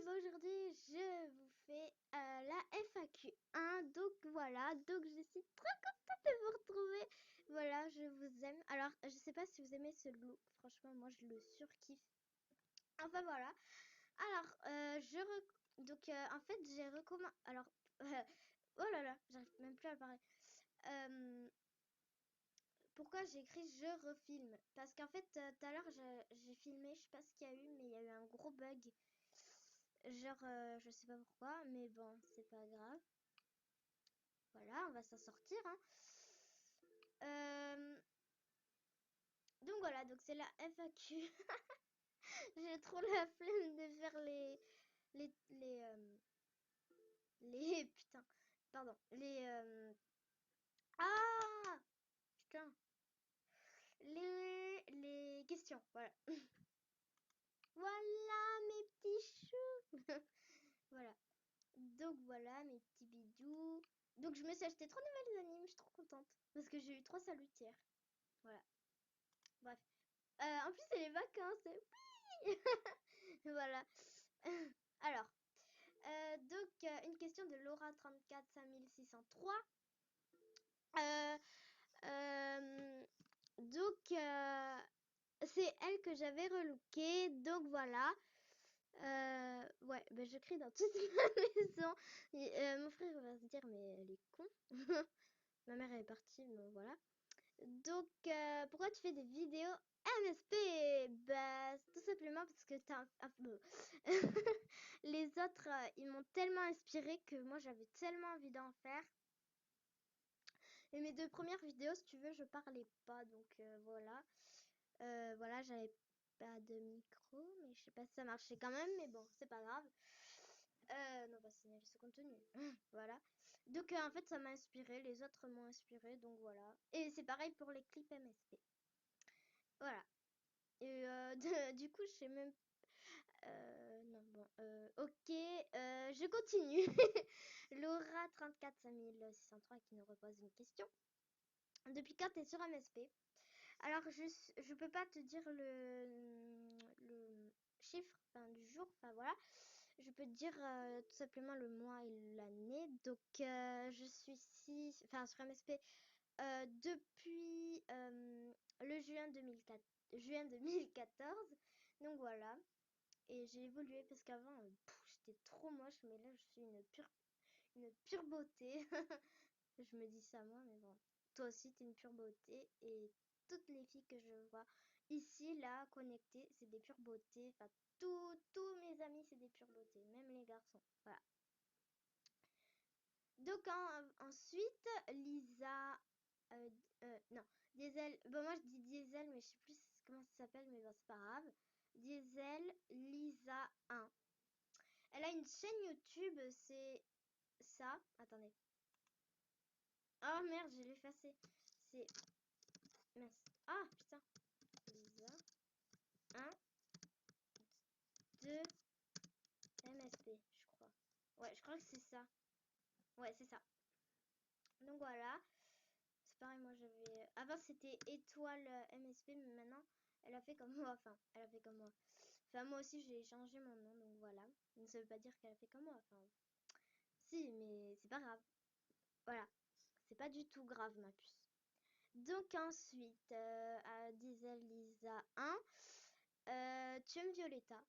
aujourd'hui je vous fais la FAQ1. Donc voilà, donc je suis trop contente de vous retrouver. Voilà, je vous aime. Alors, je sais pas si vous aimez ce look. Franchement, moi je le surkiffe. Enfin voilà. Alors, en fait, j'ai recommandé. Alors, oh là là, j'arrive même plus à parler. Euh, Pourquoi j'ai écrit je refilme? Parce qu'en fait, tout à l'heure, j'ai filmé, je sais pas ce qu'il y a eu, mais il y a eu un gros bug. Genre, je sais pas pourquoi, mais bon, c'est pas grave. Voilà, on va s'en sortir, hein. Euh, donc voilà, donc c'est la FAQ. J'ai trop la flemme de faire les, les, euh, putain, pardon, ah, putain, les questions, voilà. Voilà mes petits choux. Voilà. Donc voilà mes petits bidous. Donc je me suis acheté 3 nouvelles animes, je suis trop contente. Parce que j'ai eu 3 salutières. Voilà. Bref. En plus c'est les vacances. Oui. Voilà. Alors. Une question de Laura 34 5603. Euh, euh, c'est elle que j'avais relooké. Donc voilà. Ouais, ben je crie dans toute ma maison. Mon frère va se dire, mais elle est con. Ma mère elle est partie, bon voilà. Donc, pourquoi tu fais des vidéos MSP? Bah, tout simplement parce que les autres, ils m'ont tellement inspiré que moi j'avais tellement envie d'en faire. Et mes 2 premières vidéos, si tu veux, je parlais pas, donc voilà. Voilà, j'avais pas de micro, mais je sais pas si ça marchait quand même, mais bon, c'est pas grave. Non, pas signaler ce contenu. Voilà. Donc, en fait, ça m'a inspiré, les autres m'ont inspiré, donc voilà. Et c'est pareil pour les clips MSP. Voilà. Et du coup, je sais même. Non, bon. Ok, je continue. Laura 34 5603 qui nous repose une question. Depuis quand t'es sur MSP? Alors, je peux pas te dire le chiffre enfin, du jour, enfin voilà. Je peux te dire tout simplement le mois et l'année. Donc, je suis ici, enfin sur MSP depuis le juin 2014. Donc voilà. Et j'ai évolué parce qu'avant, j'étais trop moche, mais là, je suis une pure beauté. Je me dis ça moi, mais bon. Toi aussi, t'es une pure beauté. Et toutes les filles que je vois ici, là, connectées, c'est des pures beautés. Enfin, tous mes amis, c'est des pures beautés. Même les garçons. Voilà. Donc, ensuite, Lisa. Non, Diesel. Bon, moi, je dis Diesel, mais je sais plus comment ça s'appelle, mais bon, c'est pas grave. Diesel Lisa 1. Elle a une chaîne YouTube, c'est ça. Attendez. Oh merde, je l'ai effacé. C'est. Mince. Ah putain. Lisa 1, 2, MSP, je crois. Ouais, je crois que c'est ça. Ouais, c'est ça. Donc voilà. C'est pareil, moi j'avais. Avant c'était étoile MSP, mais maintenant elle a fait comme moi. Enfin, elle a fait comme moi. Enfin, moi aussi j'ai changé mon nom, donc voilà. Mais ça veut pas dire qu'elle a fait comme moi. Enfin, si, mais c'est pas grave. Voilà. C'est pas du tout grave, ma puce. Donc ensuite, à Diesel Lisa 1, tu aimes Violetta?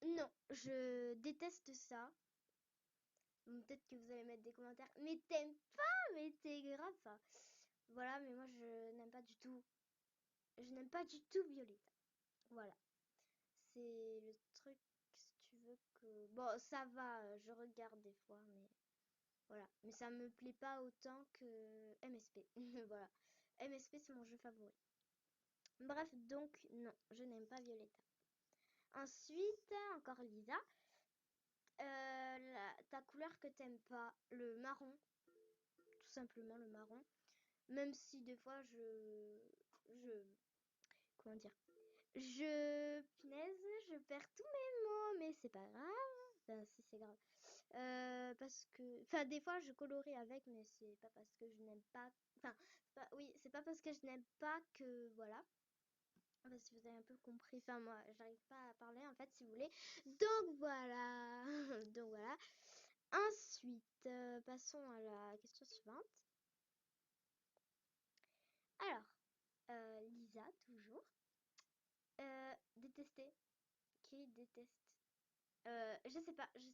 Non, je déteste ça. Bon, peut-être que vous allez mettre des commentaires. Mais t'aimes pas, mais t'es grave. Enfin, voilà, mais moi je n'aime pas du tout. Je n'aime pas du tout Violetta. Voilà. C'est le truc, si tu veux que. Bon, ça va, je regarde des fois, mais voilà. Mais ça me plaît pas autant que MSP. Voilà. MSP, c'est mon jeu favori. Bref, donc, non, je n'aime pas Violetta. Ensuite, encore Lisa. Ta couleur que t'aimes pas, le marron. Tout simplement le marron. Même si des fois comment dire, punaise, je perds tous mes mots, mais c'est pas grave. Enfin, si c'est grave. Parce que, enfin, des fois je colorie avec, mais c'est pas parce que je n'aime pas. Enfin, oui, c'est pas parce que je n'aime pas que, voilà. Enfin, si vous avez un peu compris, enfin moi, j'arrive pas à parler en fait, si vous voulez. Donc voilà, donc voilà. Ensuite, passons à la question suivante. Alors, Lisa, toujours. Détester. Qui déteste? Je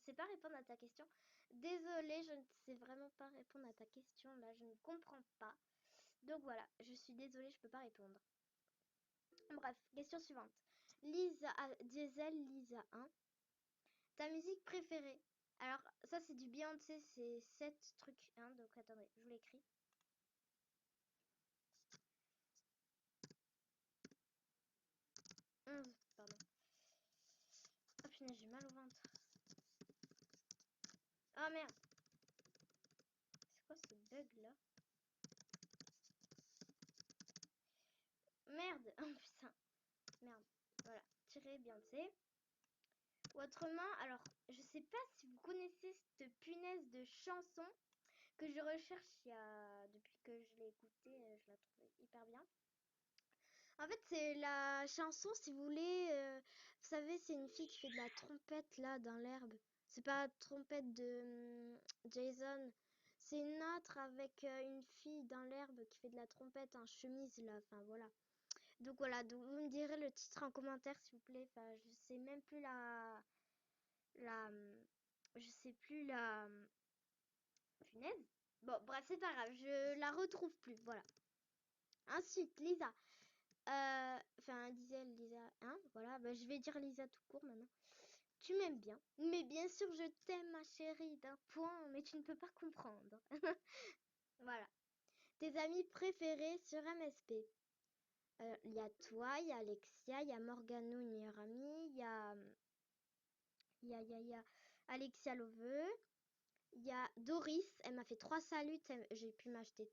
sais pas répondre à ta question. Désolée, je ne sais vraiment pas répondre à ta question là, je ne comprends pas. Donc voilà, je suis désolée, je peux pas répondre. Bref, question suivante. Lisa Diesel, Lisa 1. Ta musique préférée? Alors, ça c'est du Beyoncé, c'est 7 trucs. Hein, donc attendez, je vous l'écris. 11, pardon. Oh punaise, j'ai mal au ventre. Oh merde, c'est quoi ce bug là? Merde, oh putain, merde. Voilà, tiré Beyoncé. Ou autrement, alors, je sais pas si vous connaissez cette punaise de chanson que je recherche depuis que je l'ai écoutée, je la trouve hyper bien. En fait, c'est la chanson, si vous voulez, vous savez, c'est une fille qui fait de la trompette là dans l'herbe. C'est pas la trompette de Jason, c'est une autre avec une fille dans l'herbe qui fait de la trompette en chemise là, enfin voilà. Donc voilà, donc vous me direz le titre en commentaire s'il vous plaît. Enfin, je sais même plus la, je sais plus la punaise. Bon, bref, c'est pas grave, je la retrouve plus, voilà. Ensuite, Lisa. Enfin, disait Lisa, hein, voilà, bah, je vais dire Lisa tout court maintenant. Tu m'aimes bien, mais bien sûr je t'aime ma chérie d'un point, mais tu ne peux pas comprendre. Voilà. Tes amis préférés sur MSP. Il y a toi, il y a Alexia, il y a Morgano, une meilleure amie, il y a Alexia Loveux, il y a Doris, elle m'a fait 3 saluts, j'ai pu m'acheter.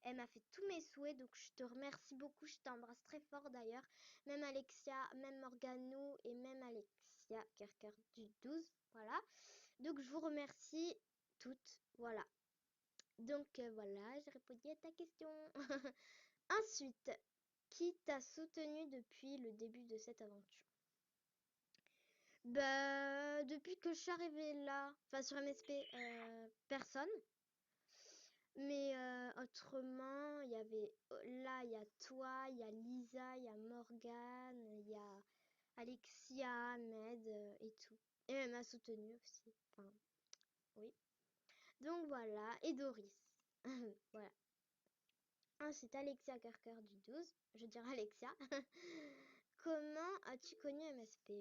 Elle m'a fait tous mes souhaits, donc je te remercie beaucoup, je t'embrasse très fort d'ailleurs. Même Alexia, même Morganou et même Alexia Kerker du 12, voilà. Donc je vous remercie toutes, voilà. Donc voilà, j'ai répondu à ta question. Ensuite, qui t'a soutenu depuis le début de cette aventure? Bah, depuis que je suis arrivée là, enfin sur MSP, personne. Mais autrement, il y avait là, il y a toi, il y a Lisa, il y a Morgane, il y a Alexia, Ahmed et tout. Et elle m'a soutenue aussi. Enfin, oui. Donc voilà, et Doris. Voilà. Ensuite, Alexia Kerker du 12. Je dirais Alexia. Comment as-tu connu MSP?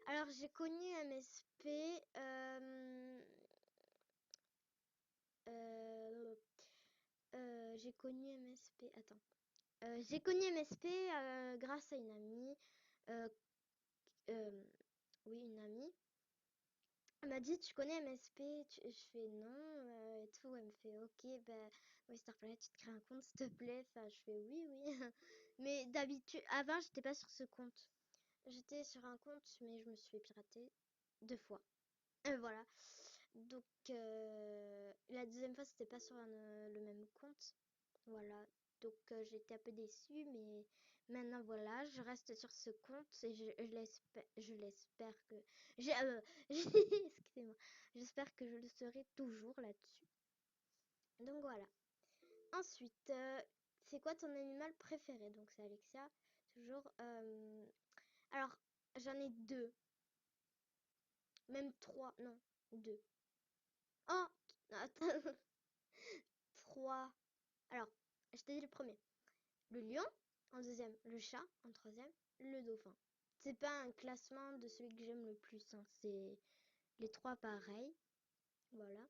Alors, j'ai connu MSP. Euh, j'ai connu MSP. Attends. J'ai connu MSP grâce à une amie. Euh, euh, oui, une amie. Elle m'a dit, tu connais MSP? Je fais non et tout. Elle me fait, ok, ben, oui, Starplanet, tu te crées un compte, s'il te plaît. Enfin, je fais oui, oui. Mais d'habitude, avant, j'étais pas sur ce compte. J'étais sur un compte, mais je me suis fait pirater 2 fois. Voilà. Donc, la deuxième fois, c'était pas sur le même compte. Voilà. Donc, j'étais un peu déçue, mais maintenant, voilà, je reste sur ce compte et je l'espère que. Excusez-moi. J'espère que je le serai toujours là-dessus. Donc, voilà. Ensuite, c'est quoi ton animal préféré? Donc, c'est Alexia, toujours. Alors, j'en ai 2. Même 3. Non, 2. Oh! Attends. 3. Alors, je t'ai dit le premier. Le lion, en deuxième, le chat, en troisième, le dauphin. C'est pas un classement de celui que j'aime le plus, hein. C'est les 3 pareils. Voilà.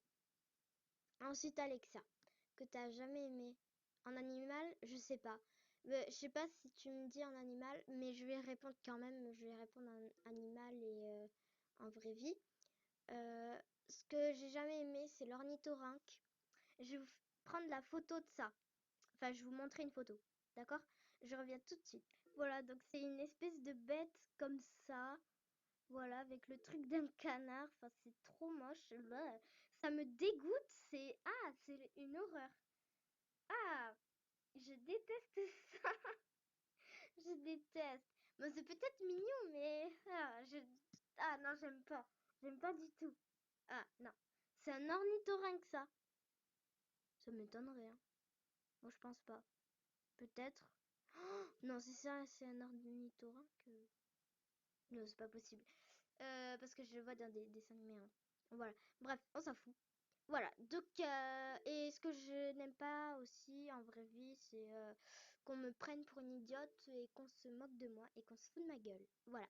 Ensuite, Alexa, que t'as jamais aimé. En animal, je sais pas. Je sais pas si tu me dis en animal, mais je vais répondre quand même. Je vais répondre en animal et en vraie vie. Euh, Ce que j'ai jamais aimé, c'est l'ornithorynque. Je vais vous prendre la photo de ça. Enfin, je vais vous montrer une photo. D'accord? Je reviens tout de suite. Voilà, donc c'est une espèce de bête comme ça. Voilà, avec le truc d'un canard. Enfin, c'est trop moche. Bah, ça me dégoûte. C'est une horreur. Ah, je déteste ça. Je déteste. Bon, c'est peut-être mignon, mais ah non, j'aime pas. J'aime pas du tout. Ah non. C'est un ornithorynque, ça. Ça m'étonnerait, hein. Moi, je pense pas. Peut-être. Oh, non, c'est ça, c'est un ornithorynque. Non, c'est pas possible. Parce que je le vois dans des dessins animés, hein. Voilà. Bref, on s'en fout. Voilà. Donc, et ce que je n'aime pas aussi en vraie vie, c'est qu'on me prenne pour une idiote et qu'on se moque de moi et qu'on se fout de ma gueule. Voilà.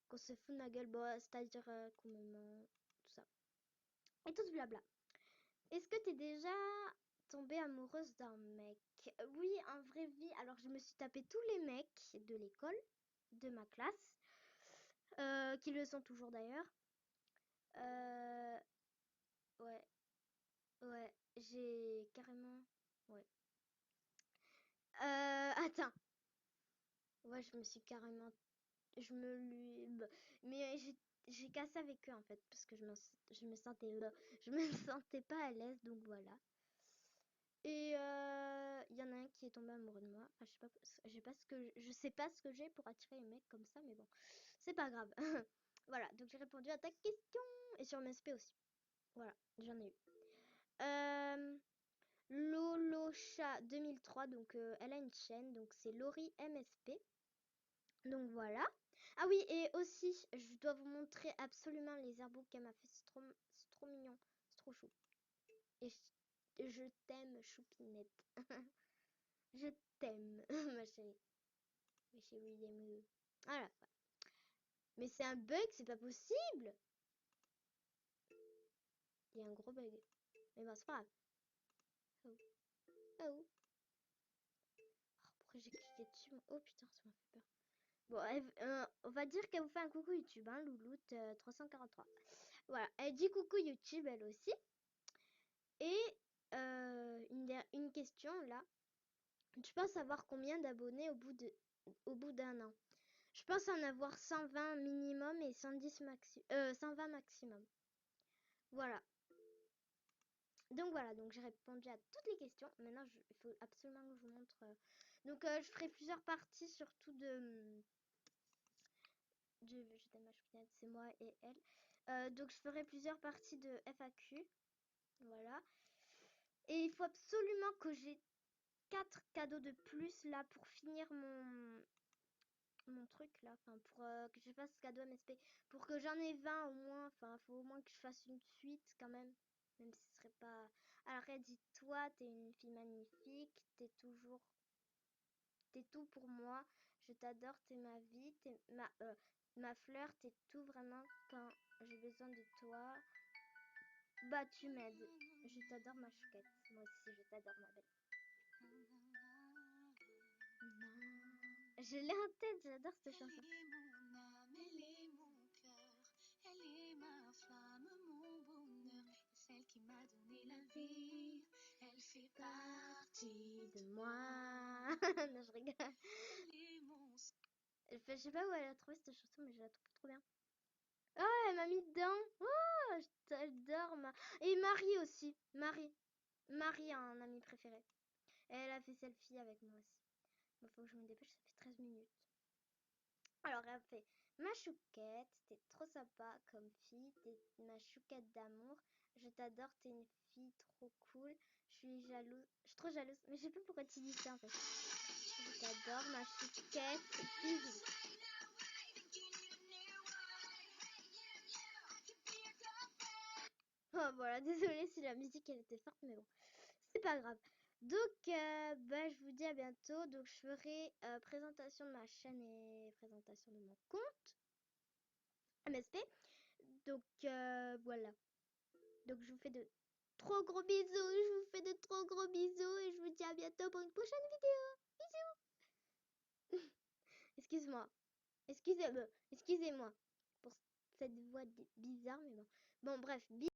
Qu'on se fout de ma gueule, bon, c'est-à-dire qu'on me ment, tout ça. Et tout ce blabla. Est-ce que t'es déjà tombée amoureuse d'un mec? Oui, en vraie vie. Alors, je me suis tapé tous les mecs de l'école, de ma classe, qui le sont toujours d'ailleurs. Euh, ouais, ouais, j'ai carrément... Ouais. Attends. Ouais, je me suis carrément... Je me lui... bah, mais j'ai cassé avec eux en fait, parce que je me sentais... je me sentais pas à l'aise, donc voilà. Et il y en a un qui est tombé amoureux de moi. Enfin, je sais pas ce que j'ai pour attirer les mecs comme ça, mais bon, c'est pas grave. Voilà, donc j'ai répondu à ta question. Et sur MSP aussi. Voilà, j'en ai eu. Euh, Lolocha 2003, donc elle a une chaîne, donc c'est Laurie MSP. Donc voilà. Ah oui, et aussi, je dois vous montrer absolument les airbooks qu'elle m'a fait. C'est trop mignon. C'est trop chou. Et je t'aime, Choupinette. Je t'aime, ma chérie. Ma chérie d'amour. Voilà. Mais c'est un bug, c'est pas possible. Il y a un gros bug. Mais bon, c'est pas grave. Oh. Oh. Oh, pourquoi j'ai cliqué dessus? Oh putain, ça m'a fait peur. Bon, on va dire qu'elle vous fait un coucou YouTube, hein, Louloute 343. Voilà, elle dit coucou YouTube, elle aussi. Et une question là. Tu penses avoir combien d'abonnés au bout d'un an? Je pense en avoir 120 minimum et 120 maximum. Voilà. Donc voilà, donc j'ai répondu à toutes les questions. Maintenant, il faut absolument que je vous montre. Donc je ferai plusieurs parties, surtout je t'aime ma choupinette, c'est moi et elle. Donc je ferai plusieurs parties de FAQ. Voilà. Et il faut absolument que j'ai 4 cadeaux de plus là pour finir mon truc là. Enfin, pour que je fasse cadeau MSP. Pour que j'en ai 20 au moins. Enfin, il faut au moins que je fasse une suite quand même. Même si ce serait pas. Alors, elle dit toi, t'es une fille magnifique. T'es tout pour moi. Je t'adore, t'es ma vie. T'es ma fleur, t'es tout vraiment quand j'ai besoin de toi. Bah, tu m'aides. Je t'adore, ma chouquette. Moi aussi, je t'adore, ma belle. Je l'ai en tête, j'adore cette chanson. Elle est mon âme, elle est mon cœur, elle est ma flamme, mon bonheur, et celle qui m'a donné la vie, elle fait partie de moi. Non, je rigole. Elle est mon... Je sais pas où elle a trouvé cette chanson, mais je la trouve trop bien. Oh, elle m'a mis dedans. Oh, je t'adore. Et Marie aussi. Marie, un ami préféré. Elle a fait selfie avec moi aussi. Il faut que je me dépêche, ça fait 13 minutes. Alors, elle fait ma chouquette, t'es trop sympa comme fille, t'es ma chouquette d'amour, je t'adore, t'es une fille trop cool, je suis jalouse, je suis trop jalouse, mais je sais pas pourquoi tu dis ça en fait. Je t'adore, ma chouquette, bisous. Oh, voilà, désolée si la musique elle était forte, mais bon, c'est pas grave. Donc, bah, je vous dis à bientôt. Donc, je ferai présentation de ma chaîne et présentation de mon compte MSP. Donc, voilà. Donc, je vous fais de trop gros bisous. Je vous fais de trop gros bisous et je vous dis à bientôt pour une prochaine vidéo. Bisous. Excuse-moi. Excusez-moi pour cette voix bizarre, mais bon. Bon, bref, bisous.